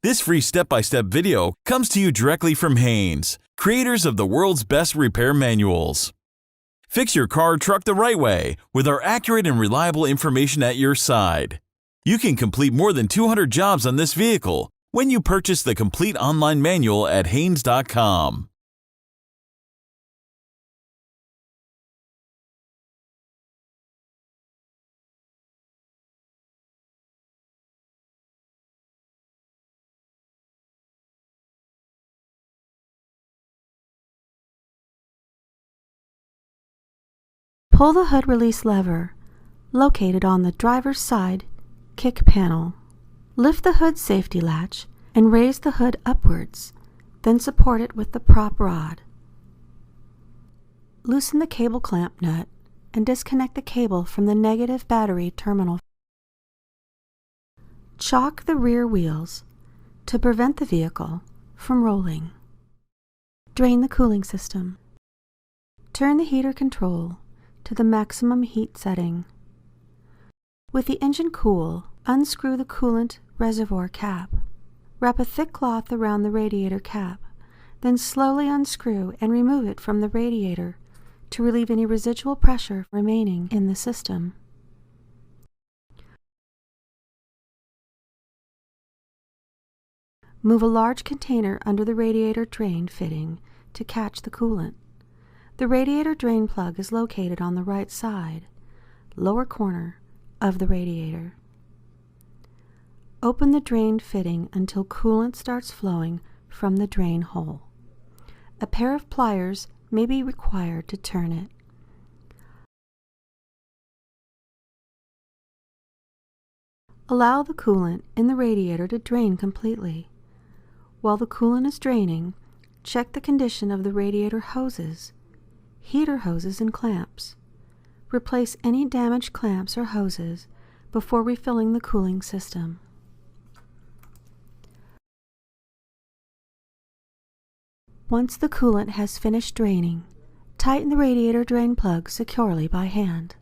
This free step-by-step video comes to you directly from Haynes, creators of the world's best repair manuals. Fix your car or truck the right way with our accurate and reliable information at your side. You can complete more than 200 jobs on this vehicle when you purchase the complete online manual at Haynes.com. Pull the hood release lever, located on the driver's side kick panel. Lift the hood safety latch and raise the hood upwards, then support it with the prop rod. Loosen the cable clamp nut and disconnect the cable from the negative battery terminal. Chock the rear wheels to prevent the vehicle from rolling. Drain the cooling system. Turn the heater control to the maximum heat setting. With the engine cool, unscrew the coolant reservoir cap. Wrap a thick cloth around the radiator cap, then slowly unscrew and remove it from the radiator to relieve any residual pressure remaining in the system. Move a large container under the radiator drain fitting to catch the coolant. The radiator drain plug is located on the right side, lower corner of the radiator. Open the drain fitting until coolant starts flowing from the drain hole. A pair of pliers may be required to turn it. Allow the coolant in the radiator to drain completely. While the coolant is draining, check the condition of the radiator hoses, heater hoses, and clamps. Replace any damaged clamps or hoses before refilling the cooling system. Once the coolant has finished draining, tighten the radiator drain plug securely by hand.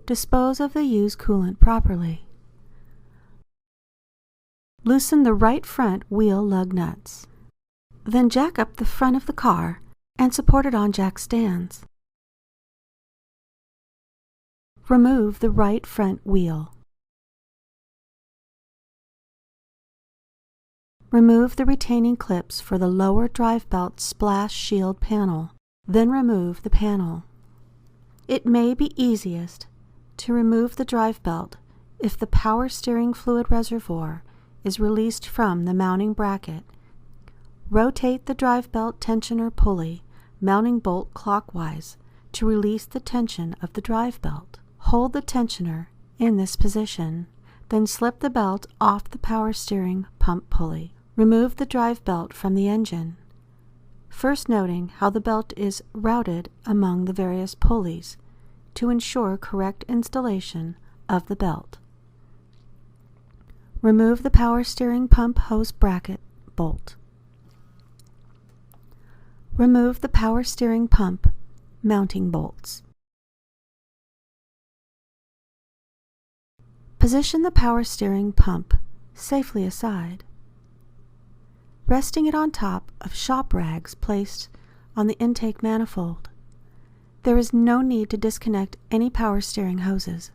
Dispose of the used coolant properly. Loosen the right front wheel lug nuts. Then jack up the front of the car and support it on jack stands. Remove the right front wheel. Remove the retaining clips for the lower drive belt splash shield panel, then remove the panel. It may be easiest to remove the drive belt if the power steering fluid reservoir is released from the mounting bracket. Rotate the drive belt tensioner pulley mounting bolt clockwise to release the tension of the drive belt. Hold the tensioner in this position, then slip the belt off the power steering pump pulley. Remove the drive belt from the engine, first noting how the belt is routed among the various pulleys to ensure correct installation of the belt. Remove the power steering pump hose bracket bolt. Remove the power steering pump mounting bolts. Position the power steering pump safely aside, resting it on top of shop rags placed on the intake manifold. There is no need to disconnect any power steering hoses.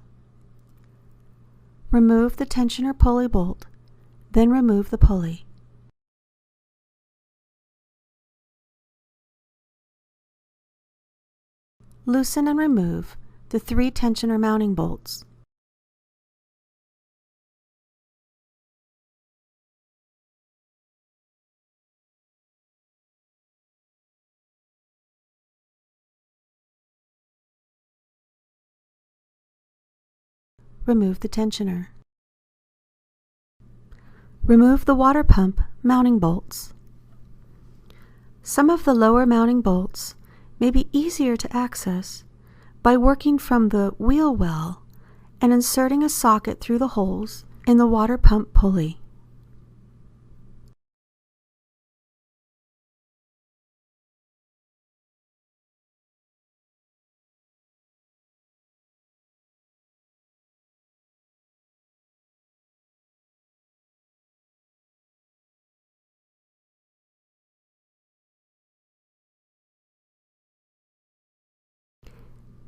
Remove the tensioner pulley bolt, then remove the pulley. Loosen and remove the 3 tensioner mounting bolts. Remove the tensioner. Remove the water pump mounting bolts. Some of the lower mounting bolts may be easier to access by working from the wheel well and inserting a socket through the holes in the water pump pulley.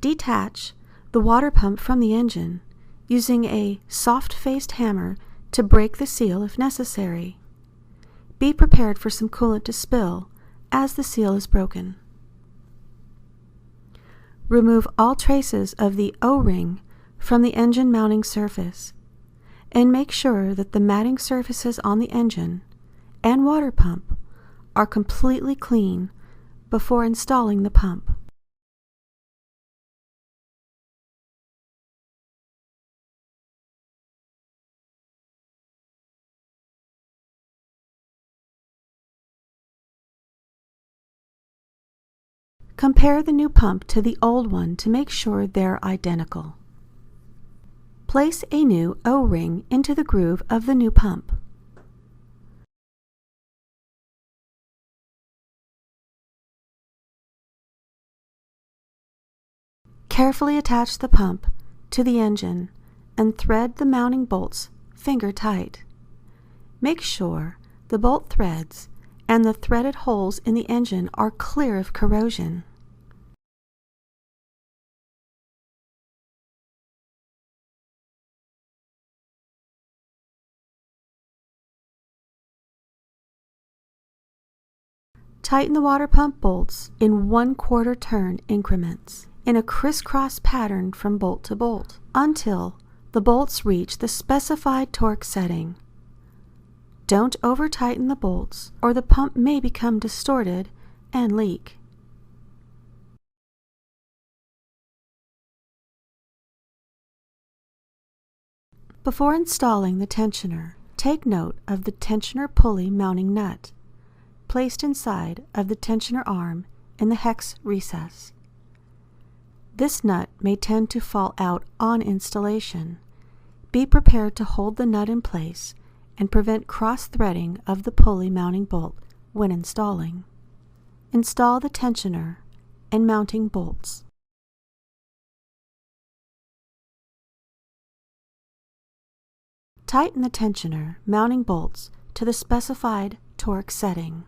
Detach the water pump from the engine using a soft-faced hammer to break the seal if necessary. Be prepared for some coolant to spill as the seal is broken. Remove all traces of the O-ring from the engine mounting surface and make sure that the matting surfaces on the engine and water pump are completely clean before installing the pump. Compare the new pump to the old one to make sure they're identical. Place a new O-ring into the groove of the new pump. Carefully attach the pump to the engine and thread the mounting bolts finger tight. Make sure the bolt threads and the threaded holes in the engine are clear of corrosion. Tighten the water pump bolts in 1/4 turn increments in a crisscross pattern from bolt to bolt until the bolts reach the specified torque setting. Don't over-tighten the bolts or the pump may become distorted and leak. Before installing the tensioner, take note of the tensioner pulley mounting nut placed inside of the tensioner arm in the hex recess. This nut may tend to fall out on installation. Be prepared to hold the nut in place and prevent cross-threading of the pulley mounting bolt when installing. Install the tensioner and mounting bolts. Tighten the tensioner mounting bolts to the specified torque setting.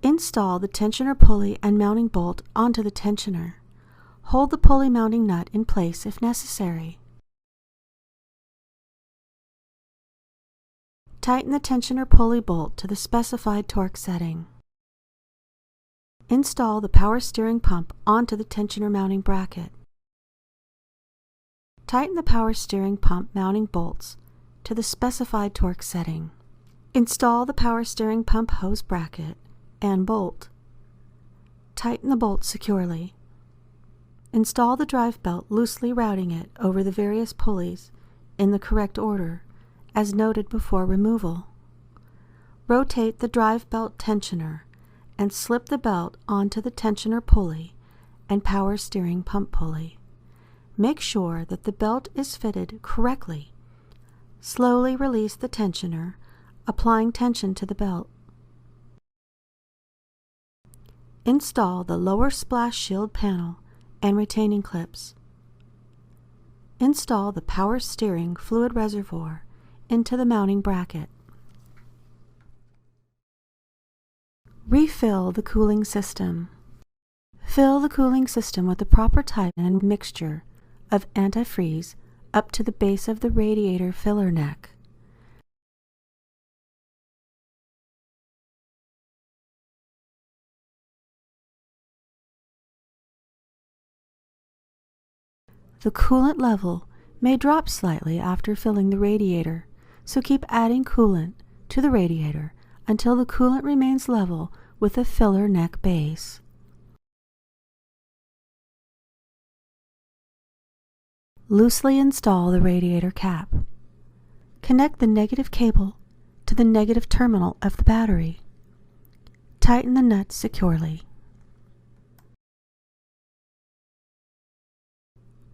Install the tensioner pulley and mounting bolt onto the tensioner. Hold the pulley mounting nut in place if necessary. Tighten the tensioner pulley bolt to the specified torque setting. Install the power steering pump onto the tensioner mounting bracket. Tighten the power steering pump mounting bolts to the specified torque setting. Install the power steering pump hose bracket and bolt. Tighten the bolt securely. Install the drive belt, loosely routing it over the various pulleys in the correct order, as noted before removal. Rotate the drive belt tensioner and slip the belt onto the tensioner pulley and power steering pump pulley. Make sure that the belt is fitted correctly. Slowly release the tensioner, applying tension to the belt. Install the lower splash shield panel and retaining clips. Install the power steering fluid reservoir into the mounting bracket. Refill the cooling system. Fill the cooling system with the proper type and mixture of antifreeze up to the base of the radiator filler neck. The coolant level may drop slightly after filling the radiator, so keep adding coolant to the radiator until the coolant remains level with the filler neck base. Loosely install the radiator cap. Connect the negative cable to the negative terminal of the battery. Tighten the nuts securely.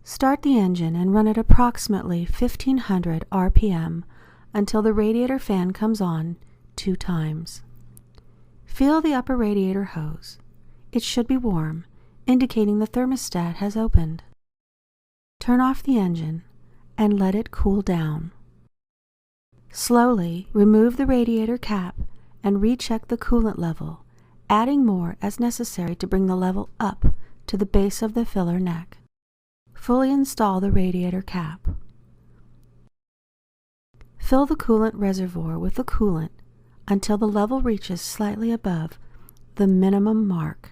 Start the engine and run at approximately 1500 RPM until the radiator fan comes on 2 times. Feel the upper radiator hose. It should be warm, indicating the thermostat has opened. Turn off the engine and let it cool down. Slowly remove the radiator cap and recheck the coolant level, adding more as necessary to bring the level up to the base of the filler neck. Fully install the radiator cap. Fill the coolant reservoir with the coolant until the level reaches slightly above the minimum mark.